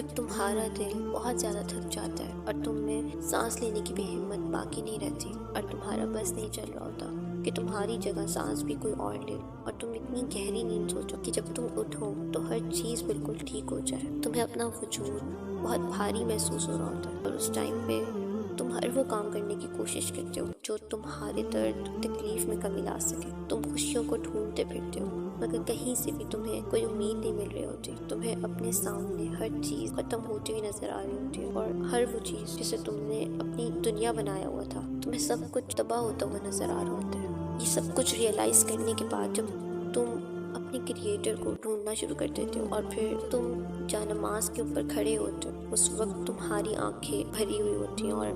جب تمہارا دل بہت زیادہ تھک جاتا ہے اور تم میں سانس لینے کی بھی ہمت باقی نہیں رہتی اور تمہارا بس نہیں چل رہا ہوتا کہ تمہاری جگہ سانس بھی کوئی اور لے، اور تم اتنی گہری نیند سوچو کہ جب تم اٹھو تو ہر چیز بالکل ٹھیک ہو جائے، تمہیں اپنا وجود بہت بھاری محسوس ہو رہا ہوتا ہے، اور اس ٹائم پہ تم ہر وہ کام کرنے کی کوشش کرتے ہو جو تمہارے درد تکلیف میں کمی لا سکے، تم خوشیوں کو ڈھونڈتے پھرتے ہو مگر کہیں سے بھی تمہیں کوئی امید نہیں مل رہی ہوتی، تمہیں اپنے سامنے ہر چیز ختم ہوتی ہوئی نظر آ رہی ہوتی ہے، اور ہر وہ چیز جسے تم نے اپنی دنیا بنایا ہوا تھا تمہیں سب کچھ تباہ ہوتا ہوا نظر آ رہا ہوتا ہے۔ یہ سب کچھ ریئلائز کرنے کے بعد جب تم اپنے کریٹر کو ڈھونڈنا شروع کر دیتے ہو اور پھر تم جانماز کے اوپر کھڑے ہوتے ہو، اس وقت تمہاری آنکھیں بھری ہوئی ہوتی ہیں، اور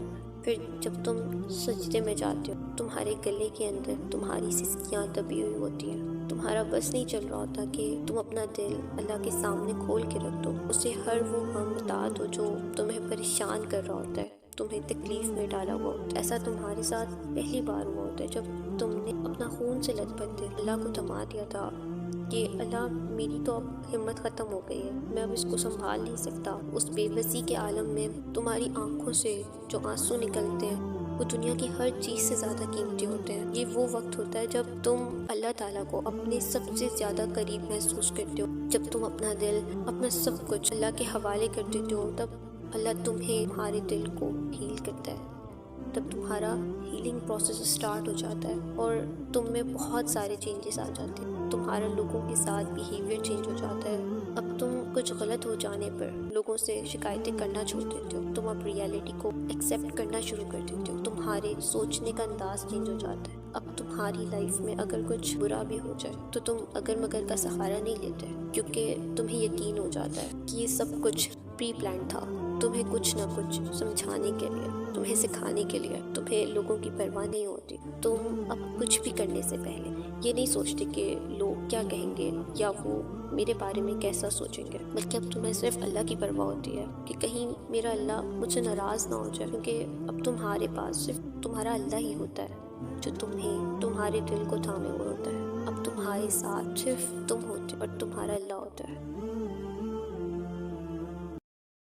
پھر جب تم سجدے میں جاتے ہو تمہارے گلے کے اندر تمہاری سسکیاں دبی ہوئی ہوتی ہیں، تمہارا بس نہیں چل رہا ہوتا کہ تم اپنا دل اللہ کے سامنے کھول کے رکھ دو، اسے ہر وہ غم بتا دو جو تمہیں پریشان کر رہا ہوتا ہے، تمہیں تکلیف میں ڈالا ہوا ہوتا ہے۔ ایسا تمہارے ساتھ پہلی بار ہوا ہوتا ہے جب تم نے اپنا خون سے لت پت دل اللہ کو تھما دیا تھا کہ اللہ میری تو اب ہمت ختم ہو گئی ہے، میں اب اس کو سنبھال نہیں سکتا۔ اس بے بسی کے عالم میں تمہاری آنکھوں سے جو آنسو نکلتے ہیں وہ دنیا کی ہر چیز سے زیادہ قیمتی ہوتے ہیں۔ یہ وہ وقت ہوتا ہے جب تم اللہ تعالیٰ کو اپنے سب سے زیادہ قریب محسوس کرتے ہو، جب تم اپنا دل اپنا سب کچھ اللہ کے حوالے کر دیتے ہو، تب اللہ تمہارے دل کو ہیل کرتا ہے، تب تمہارا ہیلنگ پروسیس اسٹارٹ ہو جاتا ہے اور تم میں بہت سارے چینجز آ جاتے ہیں، تمہارا لوگوں کے ساتھ بیہیویئر چینج ہو جاتا ہے، اب تم کچھ غلط ہو جانے پر لوگوں سے شکایتیں کرنا چھوڑ دیتے ہو، تم اب ریالٹی کو ایکسیپٹ کرنا شروع کر دیتے ہو، تمہارے سوچنے کا انداز چینج ہو جاتا ہے، اب تمہاری لائف میں اگر کچھ برا بھی ہو جائے تو تم اگر مگر کا سہارا نہیں لیتے، کیونکہ تمہیں یقین ہو جاتا ہے کہ یہ سب کچھ پری پلان تھا، تمہیں کچھ نہ کچھ سمجھانے کے لیے، تمہیں سکھانے کے لیے، تمہیں لوگوں کی پرواہ نہیں ہوتی، تم اب کچھ بھی کرنے سے پہلے یہ نہیں سوچتے کہ لوگ کیا کہیں گے یا وہ میرے بارے میں کیسا سوچیں گے، بلکہ اب تمہیں صرف اللہ کی پرواہ ہوتی ہے کہ کہیں میرا اللہ مجھ سے ناراض نہ ہو جائے، کیونکہ اب تمہارے پاس صرف تمہارا اللہ ہی ہوتا ہے جو تمہیں تمہارے دل کو تھامے ہوئے ہوتا ہے، اب تمہارے ساتھ صرف تم ہوتے اور تمہارا اللہ ہوتا ہے۔